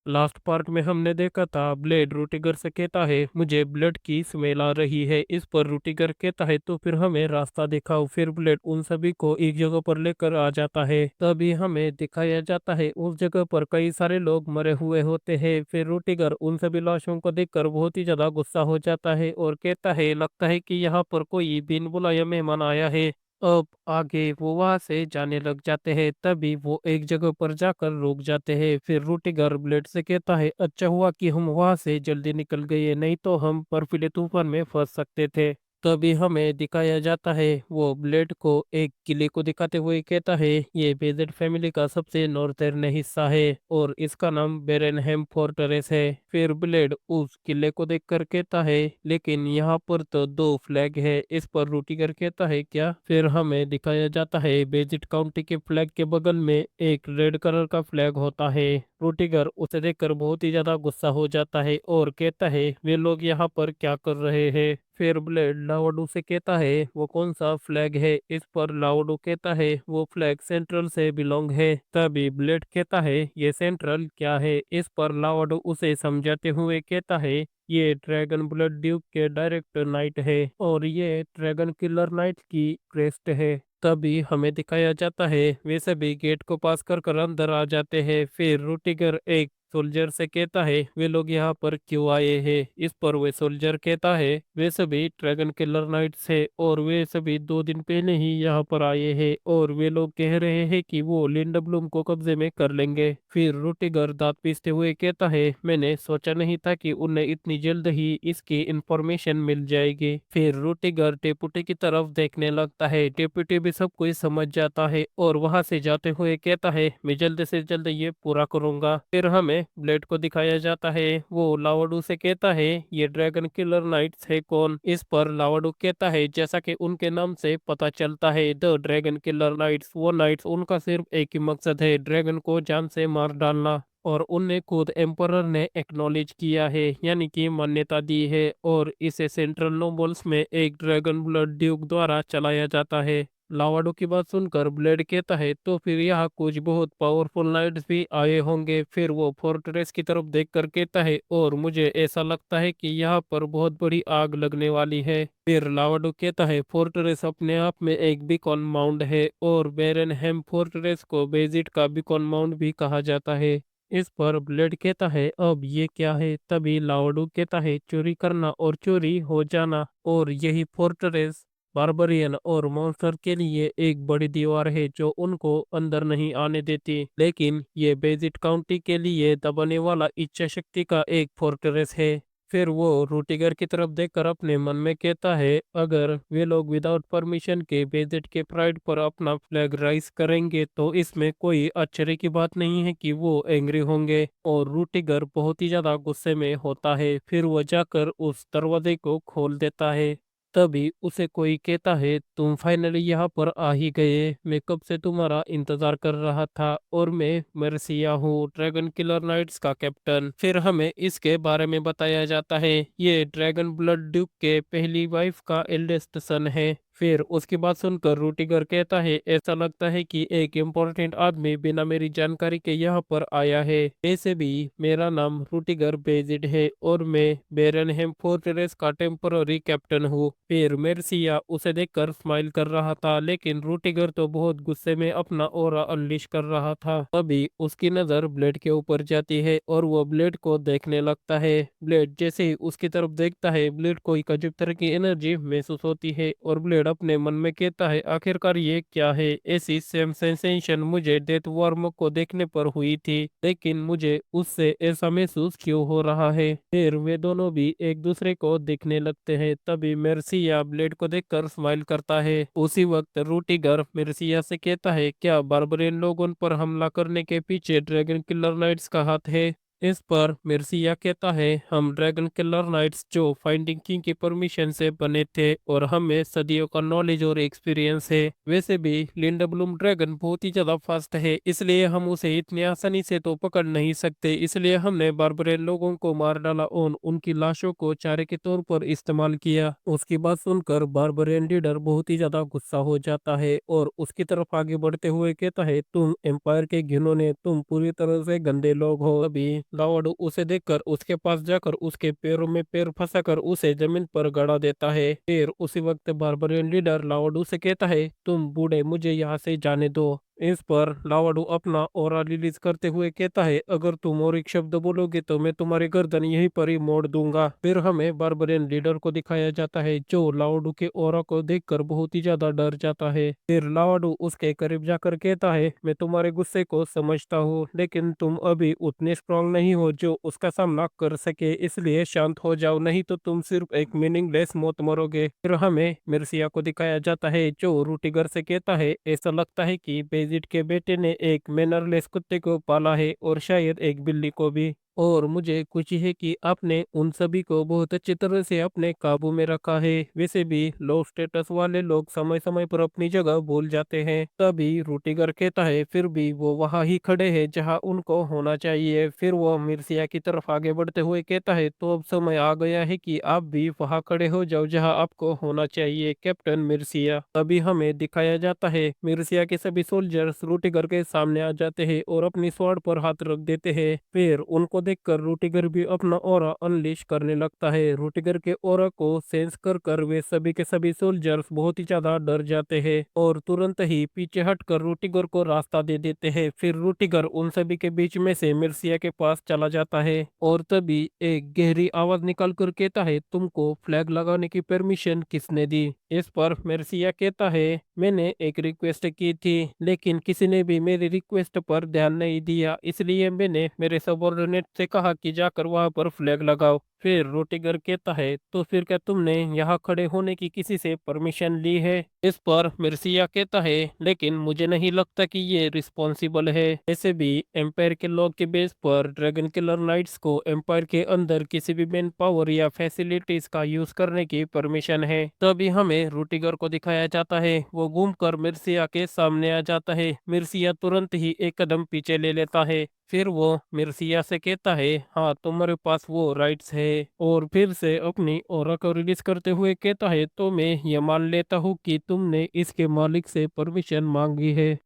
Last part में हमने देखा था ब्लेड रूटिगर से कहता है मुझे ब्लड की स्मेल आ रही है। इस पर रूटिगर कहता है तो फिर हमें रास्ता दिखाओ। फिर ब्लेड उन सभी को एक जगह पर लेकर आ जाता है। तभी हमें दिखाया जाता है उस जगह पर कई सारे लोग मरे हुए होते हैं। फिर रूटिगर उन सभी लाशों को देखकर बहुत ही ज्यादा गुस्सा हो जाता है और कहता है लगता है कि यहाँ पर कोई बिन बुलाया मेहमान आया है। अब आगे वो वहां से जाने लग जाते हैं। तभी वो एक जगह पर जाकर रुक जाते हैं। फिर रूटिगर ब्लेड से कहता है अच्छा हुआ कि हम वहां से जल्दी निकल गए, नहीं तो हम बर्फीले तूफान में फंस सकते थे। तभी हमें दिखाया जाता है वो ब्लेड को एक किले को दिखाते हुए कहता है ये बेजेड फैमिली का सबसे नॉर्थर्न हिस्सा है और इसका नाम बेरेनहेम फोर्ट्रेस है। फिर ब्लेड उस किले को देखकर कहता है लेकिन यहाँ पर तो दो फ्लैग है। इस पर रूटिगर कहता है क्या? फिर हमें दिखाया जाता है बेजिट काउंटी के फ्लैग के बगल में एक रेड कलर का फ्लैग होता है। रूटिगर उसे देखकर बहुत ही ज्यादा गुस्सा हो जाता है और कहता है वे लोग यहाँ पर क्या कर रहे हैं। फिर ब्लेड लावडू से कहता है वो कौन सा फ्लैग है। इस पर लावडू कहता है वो फ्लैग सेंट्रल से बिलोंग है। तभी ब्लेड कहता है ये सेंट्रल क्या है। इस पर लावडू उसे समझाते हुए कहता है ये ड्रैगन ब्लड ड्यूक के डायरेक्टर नाइट है और ये ड्रैगन किलर नाइट की क्रेस्ट है। तभी हमें दिखाया जाता है वे सभी गेट को पास कर अंदर आ जाते हैं। फिर रूटिगर एक सोल्जर से कहता है वे लोग यहाँ पर क्यों आए हैं। इस पर वे सोल्जर कहता है वे सभी ड्रैगन किलर नाइट्स है और वे सभी 2 दिन पहले ही यहाँ पर आए हैं और वे लोग कह रहे हैं कि वो लिंडा ब्लूम को कब्जे में कर लेंगे। फिर रूटिगर दांत पीसते हुए कहता है मैंने सोचा नहीं था कि उन्हें इतनी जल्द ही इसकी इंफॉर्मेशन मिल जाएगी। फिर रूटिगर डेपुटी की तरफ देखने लगता है। डेपुटी भी सब कुछ समझ जाता है और वहां से जाते हुए कहता है मैं जल्द से जल्द ये पूरा करूंगा। फिर हमें ब्लेड को दिखाया जाता है वो लावडू से कहता है ये ड्रैगन किलर नाइट्स है कौन। इस पर लावडू कहता है जैसा कि उनके नाम से पता चलता है द ड्रैगन किलर नाइट्स, वो नाइट्स उनका सिर्फ एक ही मकसद है ड्रैगन को जान से मार डालना। और उन्हें खुद एम्परर ने एक्नॉलेज किया है यानी कि मान्यता दी है और इसे सेंट्रल नोबल्स में एक ड्रैगन ब्लड ड्यूक द्वारा चलाया जाता है। लावाडो की बात सुनकर ब्लेड कहता है तो फिर यहाँ कुछ बहुत पावरफुल नाइट्स भी आए होंगे। फिर वो फोर्ट्रेस की तरफ देखकर कहता है और मुझे ऐसा लगता है कि यहाँ पर बहुत बड़ी आग लगने वाली है। फिर लावाडो कहता है फोर्ट्रेस अपने आप में एक बीकॉन माउंट है और बेरेनहेम फोर्ट्रेस को बेजिट का बीकॉन माउंट भी कहा जाता है। इस पर ब्लेड कहता है अब ये क्या है। तभी लावडू कहता है चोरी करना और चोरी हो जाना और यही फोर्ट्रेस बारबरियन और मॉन्स्टर के लिए एक बड़ी दीवार है जो उनको अंदर नहीं आने देती, लेकिन ये बेजिट काउंटी के लिए दबाने वाला इच्छा शक्ति का एक फोर्ट्रेस है। फिर वो रूटिगर की तरफ देखकर अपने मन में कहता है अगर वे लोग विदाउट परमिशन के बेजेट के प्राइड पर अपना फ्लैग राइज करेंगे तो इसमें कोई आश्चर्य की बात नहीं है कि वो एंग्री होंगे। और रूटिगर बहुत ही ज्यादा गुस्से में होता है। फिर वो जाकर उस दरवाजे को खोल देता है। तभी उसे कोई कहता है तुम फाइनली यहाँ पर आ ही गए, मैं कब से तुम्हारा इंतजार कर रहा था और मैं मर्सिया हूँ ड्रैगन किलर नाइट्स का कैप्टन। फिर हमें इसके बारे में बताया जाता है ये ड्रैगन ब्लड ड्यूक के पहली वाइफ का एल्डेस्ट सन है। फिर उसकी बात सुनकर रूटिगर कहता है ऐसा लगता है कि एक इम्पोर्टेंट आदमी बिना मेरी जानकारी के यहाँ पर आया है। वैसे भी मेरा नाम रूटिगर बेजिड है और मैं बेरनहेम फोर्ट्रेस का टेम्पररी कैप्टन हूँ। फिर मेर्सिया उसे देखकर स्माइल कर रहा था लेकिन रूटिगर तो बहुत गुस्से में अपना ऑरा अनलिश कर रहा था। तभी उसकी नजर ब्लेड के ऊपर जाती है और वो ब्लेड को देखने लगता है। ब्लेड जैसे ही उसकी तरफ देखता है ब्लेड को एक अजीब तरह की एनर्जी महसूस होती है और ब्लेड अपने मन में कहता है आखिरकार ये क्या है। ऐसी सेम सेंसेशन मुझे डेथ वर्म को देखने पर हुई थी लेकिन मुझे उससे ऐसा महसूस क्यों हो रहा है। फिर वे दोनों भी एक दूसरे को देखने लगते हैं। तभी मेर्सिया ब्लेड को देखकर स्माइल करता है। उसी वक्त रूटिगर मेर्सिया से कहता है क्या बारबरियन लोग उन पर हमला करने के पीछे ड्रैगन किलर नाइट्स का हाथ है। इस पर मिर्सिया कहता है हम ड्रैगन किलर नाइट्स जो फाइंडिंग किंग की परमिशन से बने थे और हमें सदियों का नॉलेज और एक्सपीरियंस है। वैसे भी लिंडा ब्लूम ड्रैगन बहुत ही ज्यादा फास्ट है इसलिए हम उसे इतनी आसानी से तो पकड़ नहीं सकते, इसलिए हमने बारबरियन लोगों को मार डाला और उनकी लाशों को चारे के तौर पर इस्तेमाल किया। उसकी बात सुनकर बारबरियन लीडर बहुत ही ज्यादा गुस्सा हो जाता है और उसकी तरफ आगे बढ़ते हुए कहता है तुम एम्पायर के घिनौने, तुम पूरी तरह से गंदे लोग हो। अभी लावाडू उसे देखकर उसके पास जाकर उसके पैरों में पैर फंसाकर उसे जमीन पर गड़ा देता है। फिर उसी वक्त बारबरियन लीडर लावाडू से कहता है, तुम बूढ़े मुझे यहाँ से जाने दो। इस पर लावाडू अपना ऑरा रिलीज करते हुए कहता है, अगर तुम और एक शब्द बोलोगे तो मैं तुम्हारी गर्दन यहीं पर ही मोड़ दूंगा। फिर हमें बारबरियन लीडर को दिखाया जाता है जो लावाडू के ऑरा को देखकर बहुत ही ज्यादा डर जाता है। फिर लावाडू उसके करीब जाकर कहता है, मैं तुम्हारे गुस्से को समझता हूँ लेकिन तुम अभी उतने स्ट्रांग नहीं हो जो उसका सामना कर सके, इसलिए शांत हो जाओ नहीं तो तुम सिर्फ एक मीनिंगलेस मौत मरोगे। फिर हमें मिर्सिया को दिखाया जाता है जो रूटीगर से कहता है, ऐसा लगता है कि बेजिट के बेटे ने एक मैनरलेस कुत्ते को पाला है और शायद एक बिल्ली को भी। और मुझे खुशी है कि आपने उन सभी को बहुत अच्छी तरह से अपने काबू में रखा है। वैसे भी लो स्टेटस वाले लोग समय समय पर अपनी जगह भूल जाते हैं। तभी रूटीगर कहता है, फिर भी वो वहां ही खड़े हैं जहां उनको होना चाहिए। फिर वो मिर्सिया की तरफ आगे बढ़ते हुए कहता है, तो अब समय आ गया है कि आप भी वहां खड़े हो जाओ जहां आपको होना चाहिए, कैप्टन मिर्सिया। तभी हमें दिखाया जाता है मिर्सिया के सभी सोल्जर्स रूटीगर के सामने आ जाते हैं और अपनी स्वॉर्ड पर हाथ रख देते हैं। फिर उनको देखकर रूटीगर भी अपना ऑरा अनलीश करने लगता है। रूटीगर के ऑरा को सेंस कर कर वे सभी के सभी सोल्जर्स बहुत ही ज्यादा डर जाते हैं और तुरंत ही पीछे हटकर रूटीगर को रास्ता दे देते हैं। फिर रूटीगर उन सभी के बीच में से मिर्सिया के पास चला जाता है और तभी एक गहरी आवाज निकाल कर कहता है, तुमको फ्लैग लगाने की परमिशन किसने दी? इस पर मिर्सिया कहता है, मैंने एक रिक्वेस्ट की थी लेकिन किसी ने भी मेरी रिक्वेस्ट पर ध्यान नहीं दिया, इसलिए मैंने मेरे सबॉर्डिनेट से कहा कि जाकर वहां पर फ्लैग लगाओ। फिर रोटीगर कहता है, तो फिर क्या तुमने यहाँ खड़े होने की किसी से परमिशन ली है? इस पर मिर्सिया कहता है, लेकिन मुझे नहीं लगता कि ये रिस्पॉन्सिबल है। ऐसे भी एम्पायर के लॉ के बेस पर ड्रैगन किलर नाइट्स को एम्पायर के अंदर किसी भी मैन पावर या फैसिलिटीज का यूज करने की परमिशन है। तभी हमें रूटीगर को दिखाया जाता है, वो घूमकर मिर्सिया के सामने आ जाता है। मिर्सिया तुरंत ही एक कदम पीछे ले लेता है। फिर वो मिर्सिया से कहता है, हाँ तुम्हारे पास वो राइट्स है। और फिर से अपनी ऑरा को रिलीज करते हुए कहता है, तो मैं ये मान लेता हूँ कि तुमने इसके मालिक से परमिशन मांगी है।